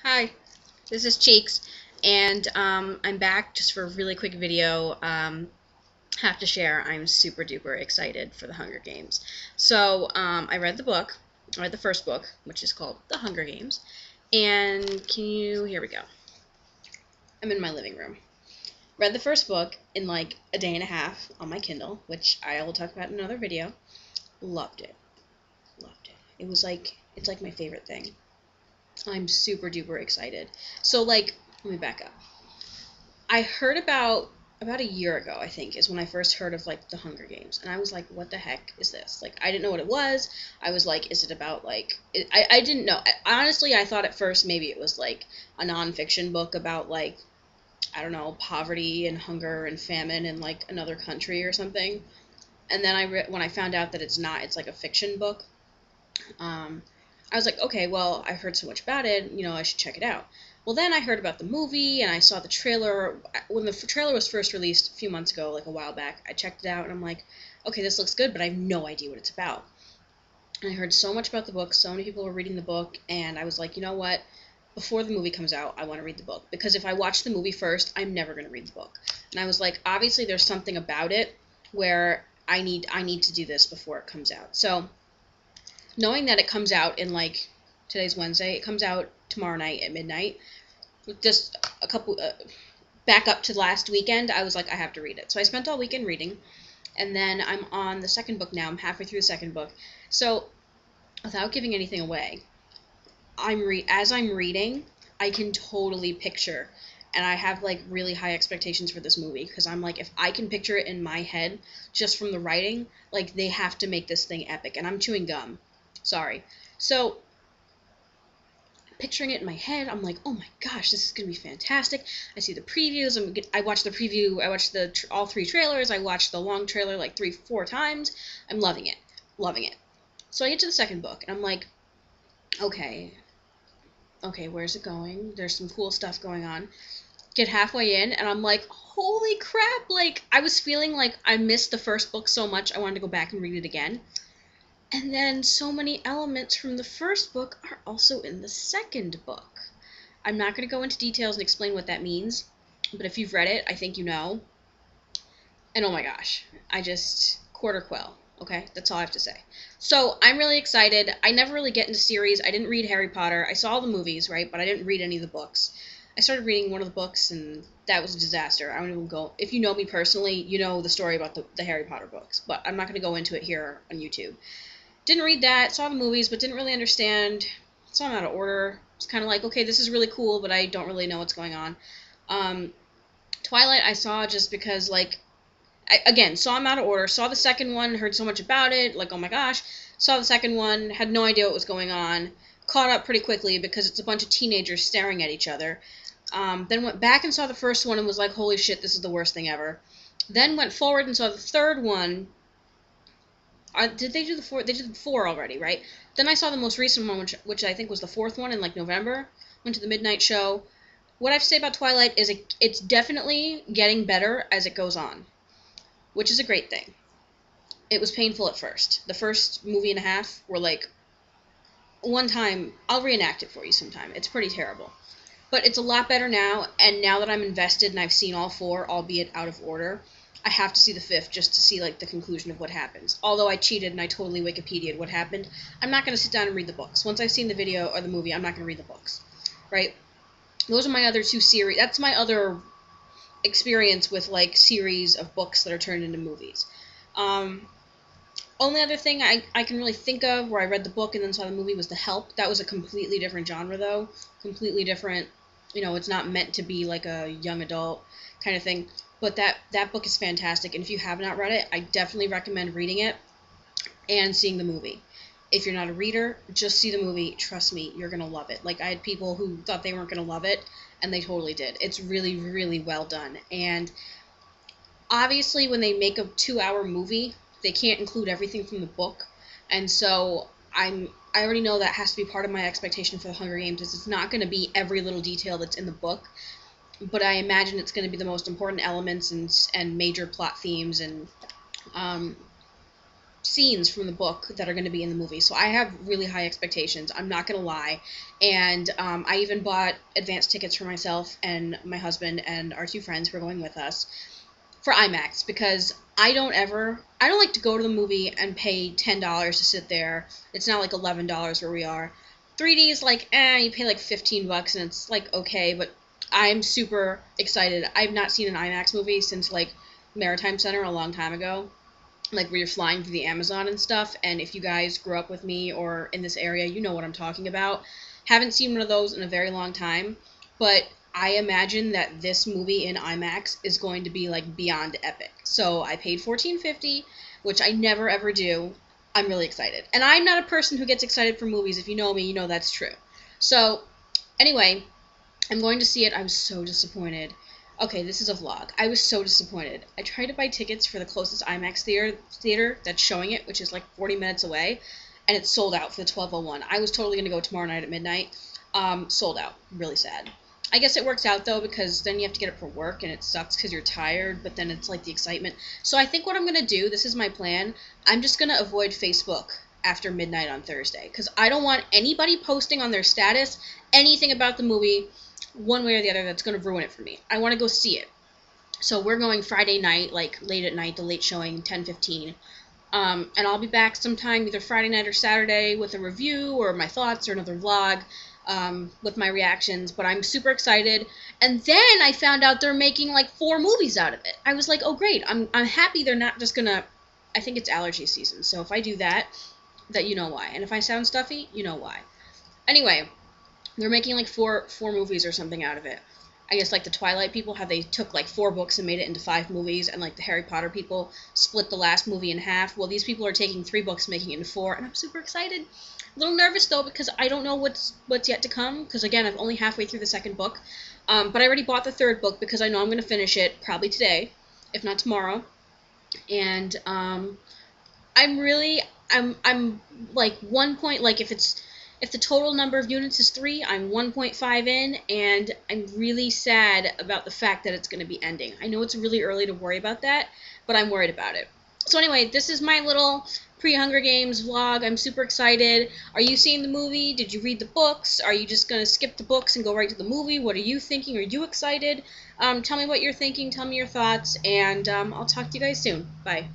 Hi, this is Cheeks, and I'm back just for a really quick video. Have to share, I'm super duper excited for the Hunger Games. So I read the book, I read the first book, which is called The Hunger Games, and here we go. I'm in my living room. Read the first book in like a day and a half on my Kindle, which I will talk about in another video. Loved it. Loved it. It's like my favorite thing. I'm super duper excited. So let me back up. I heard about a year ago, I think, is when I first heard of like the Hunger Games, and I was like, what the heck is this? Like, I didn't know what it was. I was like, is it about I didn't know. Honestly, I thought at first maybe it was like a nonfiction book about like, I don't know, poverty and hunger and famine in like another country or something. And then when I found out that it's not, it's like a fiction book. I was like, okay, well, I've heard so much about it, I should check it out. Well, then I heard about the movie, and I saw the trailer. When the trailer was first released a few months ago, like a while back, I checked it out, and I'm like, okay, this looks good, but I have no idea what it's about. And I heard so much about the book, so many people were reading the book, and I was like, you know what? Before the movie comes out, I want to read the book. Because if I watch the movie first, I'm never going to read the book. And I was like, obviously there's something about it where I need to do this before it comes out. So knowing that it comes out in today's Wednesday, it comes out tomorrow night at midnight. Just a couple back up to last weekend, I was like, I have to read it. So I spent all weekend reading, and then I'm on the second book now. I'm halfway through the second book. So without giving anything away, as I'm reading, I can totally picture, and I have like really high expectations for this movie because I'm like, if I can picture it in my head just from the writing, like they have to make this thing epic. And I'm chewing gum. Sorry. So, picturing it in my head, I'm like, oh my gosh, this is going to be fantastic. I see the previews. I watched the preview. I watched all three trailers. I watched the long trailer like 3-4 times. I'm loving it. Loving it. So I get to the second book, and I'm like, okay, where's it going? There's some cool stuff going on. Get halfway in, and I'm like, holy crap. Like, I was feeling like I missed the first book so much, I wanted to go back and read it again. And then so many elements from the first book are also in the second book. I'm not going to go into details and explain what that means, but if you've read it, I think you know. And oh my gosh, quarter quell, okay? That's all I have to say. So I'm really excited. I never really get into series. I didn't read Harry Potter. I saw the movies, right? But I didn't read any of the books. I started reading one of the books, and that was a disaster. I don't even go. If you know me personally, you know the story about the Harry Potter books, but I'm not going to go into it here on YouTube. Didn't read that, saw the movies, but didn't really understand. Saw them out of order. It's kind of like, okay, this is really cool, but I don't really know what's going on. Twilight I saw just because, again, saw them out of order. Saw the second one, heard so much about it, like, oh my gosh. Saw the second one, had no idea what was going on. Caught up pretty quickly because it's a bunch of teenagers staring at each other. Then went back and saw the first one and was like, holy shit, this is the worst thing ever. Then went forward and saw the third one. Did they do the four? They did the four already, right? Then I saw the most recent one, which I think was the fourth one in November. Went to the midnight show. What I have to say about Twilight is it's definitely getting better as it goes on, which is a great thing. It was painful at first. The first movie and a half were like, one time, I'll reenact it for you sometime. It's pretty terrible. But it's a lot better now, and now that I'm invested and I've seen all four, albeit out of order, I have to see the fifth just to see the conclusion of what happens. Although I cheated and I totally Wikipedia'd what happened, I'm not going to sit down and read the books. Once I've seen the video or the movie, I'm not going to read the books. Right? Those are my other two series. That's my other experience with series of books that are turned into movies. Only other thing I can really think of where I read the book and then saw the movie was The Help. That was a completely different genre, though. Completely different. It's not meant to be like a young adult kind of thing. But that book is fantastic, and if you have not read it, I definitely recommend reading it and seeing the movie. If you're not a reader, just see the movie. Trust me, you're going to love it. I had people who thought they weren't going to love it, and they totally did. It's really, really well done. And obviously, when they make a 2-hour movie, they can't include everything from the book. And so I already know that has to be part of my expectation for The Hunger Games, is it's not going to be every little detail that's in the book. But I imagine it's going to be the most important elements and major plot themes and scenes from the book that are going to be in the movie. So I have really high expectations. I'm not going to lie. And I even bought advance tickets for myself and my husband and our 2 friends who are going with us for IMAX, because I don't like to go to the movie and pay $10 to sit there. It's not like $11 where we are. 3D is like, you pay like $15 and it's like okay, but I'm super excited. I've not seen an IMAX movie since like Maritime Center a long time ago, like where you're flying through the Amazon and stuff. And if you guys grew up with me or in this area, you know what I'm talking about. Haven't seen one of those in a very long time, but I imagine that this movie in IMAX is going to be like beyond epic. So I paid $14.50, which I never ever do. I'm really excited. And I'm not a person who gets excited for movies. If you know me, you know that's true. So anyway, I'm going to see it. I was so disappointed. Okay, this is a vlog. I was so disappointed. I tried to buy tickets for the closest IMAX theater that's showing it, which is like 40 minutes away, and it's sold out for the 12:01. I was totally going to go tomorrow night at midnight. Sold out. Really sad. I guess it works out, though, because then you have to get up for work, and it sucks because you're tired, but then it's like the excitement. So I think what I'm going to do, this is my plan, I'm just going to avoid Facebook after midnight on Thursday, because I don't want anybody posting on their status anything about the movie one way or the other that's going to ruin it for me. I want to go see it. So we're going Friday night, like late at night, the late showing, 10:15. And I'll be back sometime either Friday night or Saturday with a review or my thoughts or another vlog with my reactions. But I'm super excited. And then I found out they're making like 4 movies out of it. I was like, oh great. I'm happy they're not just gonna. I think it's allergy season. So if I do that you know why. And if I sound stuffy, you know why. Anyway, they're making like four movies or something out of it. I guess like the Twilight people, how they took like 4 books and made it into 5 movies, and like the Harry Potter people split the last movie in half. Well, these people are taking 3 books, making it into 4, and I'm super excited. A little nervous though, because I don't know what's yet to come, because again, I'm only halfway through the 2nd book. But I already bought the 3rd book because I know I'm going to finish it probably today, if not tomorrow. And I'm like 1 point, like if the total number of units is 3, I'm 1.5 in, and I'm really sad about the fact that it's going to be ending. I know it's really early to worry about that, but I'm worried about it. So anyway, this is my little pre-Hunger Games vlog. I'm super excited. Are you seeing the movie? Did you read the books? Are you just going to skip the books and go right to the movie? What are you thinking? Are you excited? Tell me what you're thinking. Tell me your thoughts, and I'll talk to you guys soon. Bye.